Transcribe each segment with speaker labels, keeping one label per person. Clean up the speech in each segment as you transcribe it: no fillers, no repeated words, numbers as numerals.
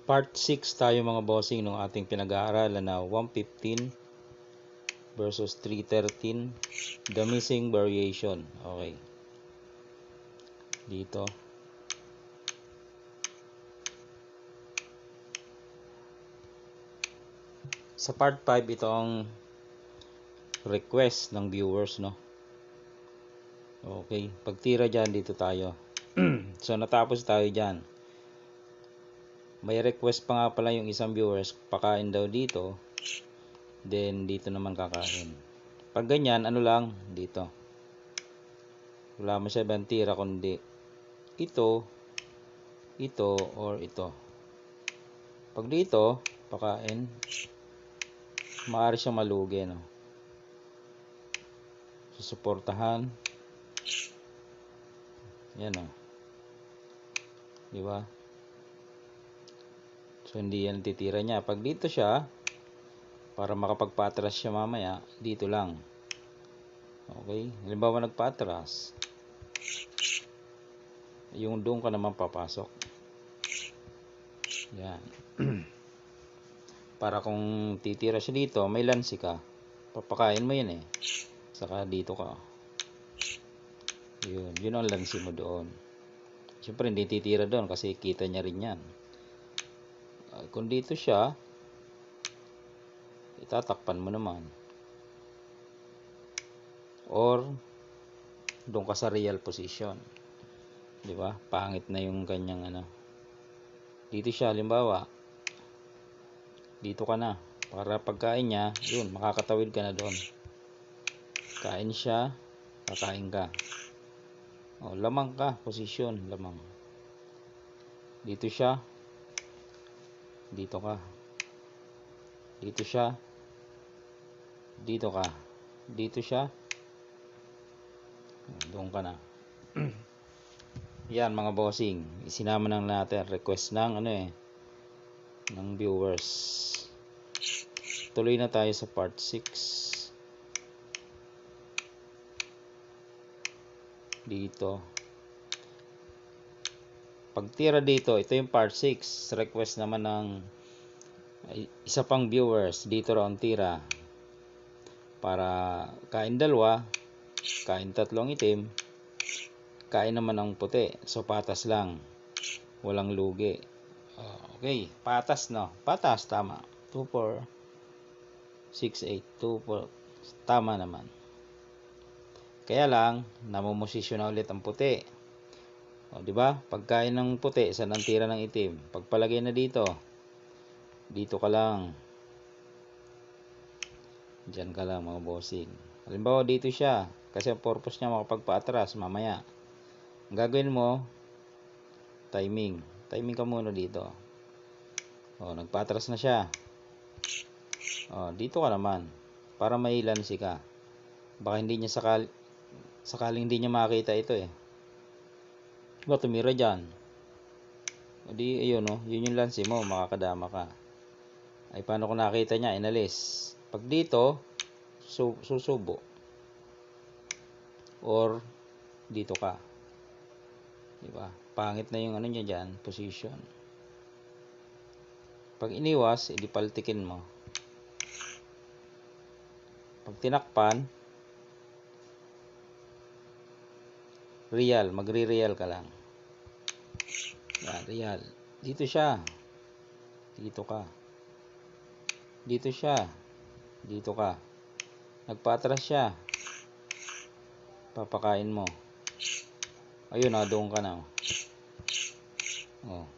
Speaker 1: Part 6 tayo mga bossing ng ating pinag-aaralan na 115 versus 313, the missing variation. Okay. Dito. Sa part 5 ito ang request ng viewers, no. Okay, pagtira dyan dito tayo. So natapos tayo dyan. May request pa nga pala yung isang viewers, pakain daw dito. Then dito naman kakain. Pag ganyan, ano lang dito. Wala masyadong tira kundi ito, ito, or ito. Pag dito, pakain, maaari siyang malugi, no. Susuportahan. Yan, no. Di ba? So hindi yan titira niya. Pag dito siya, para makapagpatras siya mamaya, dito lang. Okay? Halimbawa nagpatras, yung doon ka naman papasok. Yan. Para kung titira siya dito, may lansi ka. Papakain mo yan eh. Saka dito ka. Yun ang lansi mo doon. Siyempre hindi titira doon kasi kita niya rin yan. Kung dito siya, itatakpan mo naman. Or doon ka sa real position. Di ba? Pangit na yung kanyang ano. Dito siya, halimbawa. Dito ka na. Para pagkain niya, yun, makakatawid ka na doon. Kain siya, kakain ka. O, lamang ka, posisyon, lamang. Dito siya. Dito ka. Dito siya. Dito ka. Dito siya. Doon ka na. Yan mga bossing. Isinama lang natin request ng ano eh, ng viewers. Tuloy na tayo sa part 6. Dito. Pagtira dito, ito yung part 6. Request naman ng isa pang viewers. Dito raw ang tira. Para kain dalawa, kain tatlong itim, kain naman ang puti. So patas lang. Walang lugi. Okay, patas no. Patas, tama. 2, 4, 6, 8, 2, 4. Tama naman. Kaya lang, namumosisyon na ulit ang puti. O, di ba? Pagkain ng puti, saan ang tira ng itim? Pagpalagay na dito, dito ka lang. Diyan ka lang mga bossing. Halimbawa dito siya, kasi ang purpose niya makapagpa-atras mamaya. Ang gagawin mo, timing. Timing ka muna dito. O, nagpa-atras na siya. O, dito ka naman. Para may lansi ka. Baka hindi niya sakaling hindi niya makita ito eh. Diba tumira dyan? O di, ayun o. Yun yung lansi mo. Makakadama ka. Ay, paano kung nakita niya? Inalis. Pag dito, susubo. Or, dito ka. Diba? Pangit na yung ano niya dyan. Position. Pag iniwas, edi paltikin mo. Pag tinakpan, real. Magre-real ka lang. Yan, real. Dito siya. Dito ka. Dito siya. Dito ka. Nagpatras siya. Papakain mo. Ayun na, doon ka na. Oh.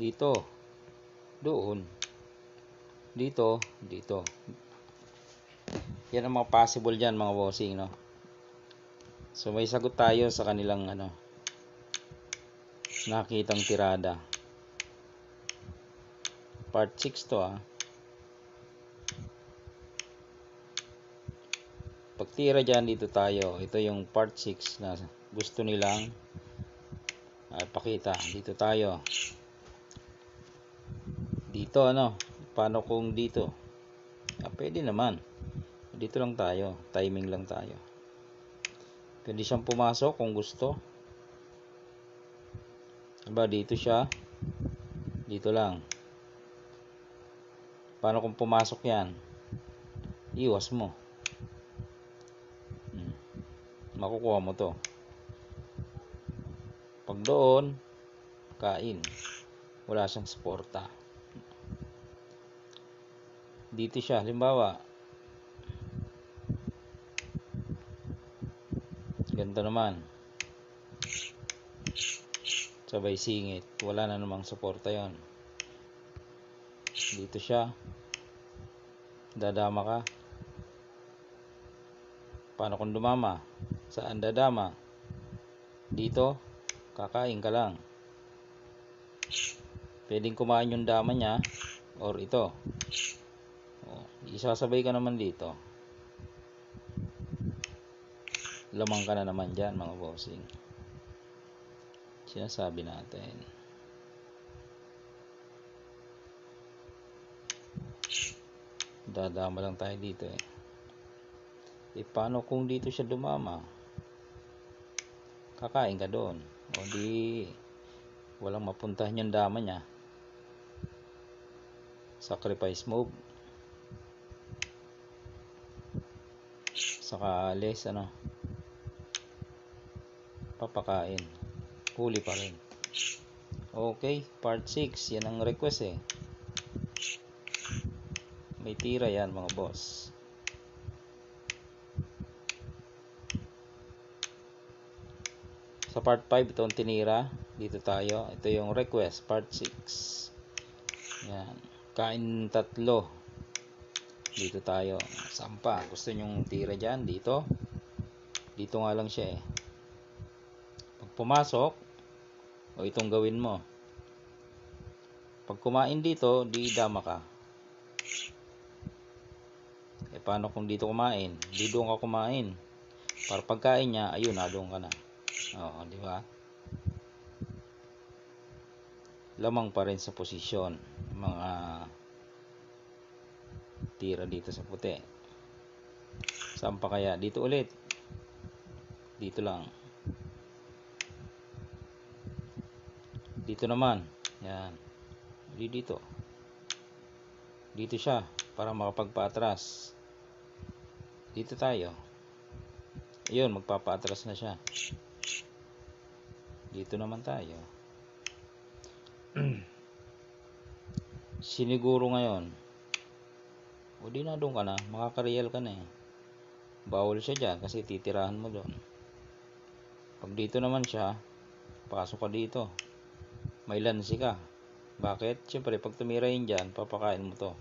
Speaker 1: Dito. Doon. Dito. Dito. Yan ang mga possible dyan mga bossing, no? So may sagot tayo sa kanilang ano, nakitang tirada. Part 6 to ah. Pagtira dyan, dito tayo. Ito yung part 6 na gusto nilang pakita. Dito tayo. Dito ano, paano kung dito? Pwede naman. Dito lang tayo. Timing lang tayo. Pwede siyang pumasok kung gusto. Diba dito siya. Dito lang. Paano kung pumasok yan? Iwas mo. Makukuha mo to. Pag doon, kain. Wala siyang suporta. Dito siya, halimbawa. Ganito naman. Sabay singit. Wala na namang suporta yon. Dito siya. Dadama ka. Paano kung dumama? Saan dadama? Dito, kakain ka lang. Pwedeng kumain yung dama niya or ito. Isasabay ka naman dito. Lamang ka na naman dyan, mga bossing. Sinasabi natin. Dadama lang tayo dito eh. Paano kung dito siya dumama? Kakain ka doon. O di, walang mapuntahan yung dama niya. Sacrifice move. Saka alis, papakain. Huli pa rin. Okay, part 6. Yan ang request eh. May tira yan, mga boss. Sa part 5, ito ang tinira. Dito tayo. Ito yung request, part 6. Yan. Kain 3. Dito tayo. Sampa. Gusto nyong tira dyan? Dito. Dito nga lang siya eh. Pag pumasok, o itong gawin mo. Pag kumain dito, di dama ka. Paano kung dito kumain? Di doon ka kumain. Para pagkain niya, ayun, doon ka na. Oo, di ba? Lamang pa rin sa posisyon. Mga tira dito sa puti. Saan pa kaya? Dito ulit. Dito lang. Dito naman. Yan. Dito. Dito siya. Para makapagpa-atras. Dito tayo. Ayun, magpapa-atras na siya. Dito naman tayo. Siniguro ngayon. O di na doon ka na. Makaka-real ka na eh. Bawal siya dyan kasi titirahan mo doon. Pag dito naman siya, pasok ka dito. May lansi ka. Bakit? Siyempre, pag tumira yun dyan, papakain mo to.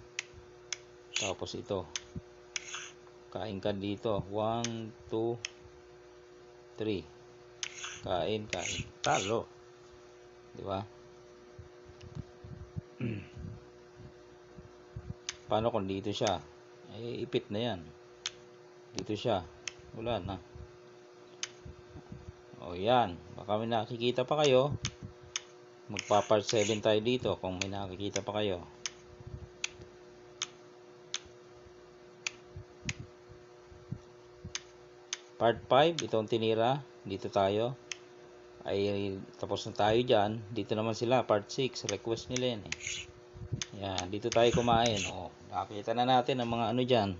Speaker 1: Tapos ito. Kain ka dito. 1, 2, 3. Kain. Talo. Di ba? Paano kung dito siya? Ay, ipit na yan. Dito siya. Wala na. O yan. Baka may nakikita pa kayo. Magpa-part 7 tayo dito kung may nakikita pa kayo. Part 5, itong tinira. Dito tayo. Ay, tapos na tayo dyan. Dito naman sila, part 6. Request nila yan eh. Yan, dito tayo kumain. O, nakita na natin ang mga dyan.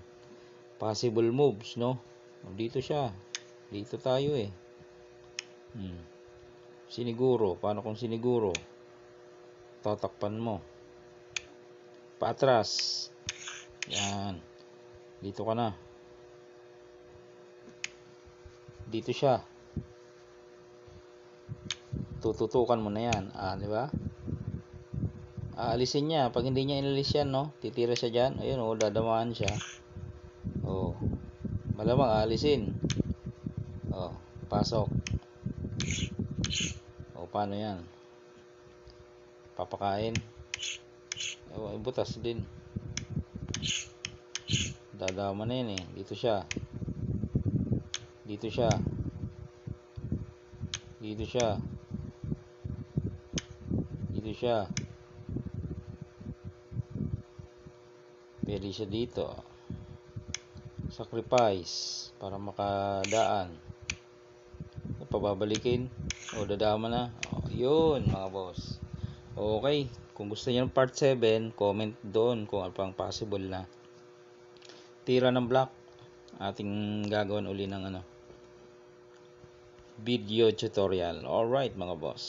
Speaker 1: Possible moves, no? O, dito siya. Dito tayo eh. Siniguro. Paano kung siniguro? Tatakpan mo. Paatras. Yan. Dito ka na. Dito siya. Tututukan mo na yan. Di ba? Aalisin niya. Pag hindi niya inalis yan, no? Titira siya dyan. Ayun, dadamaan siya. Malamang aalisin. Pasok. Paano yan? Papakain. Butas din. Dadama na yan eh. Dito siya. Dito siya. Dito siya. Dito siya. Pwede siya dito. Sacrifice. Para makadaan. Pababalikin. Dadama na. Yun mga boss. Okay. Kung gusto niyo ng part 7, comment doon kung ano pang possible na tira ng block. Ating gagawin uli ng video tutorial. Alright mga boss.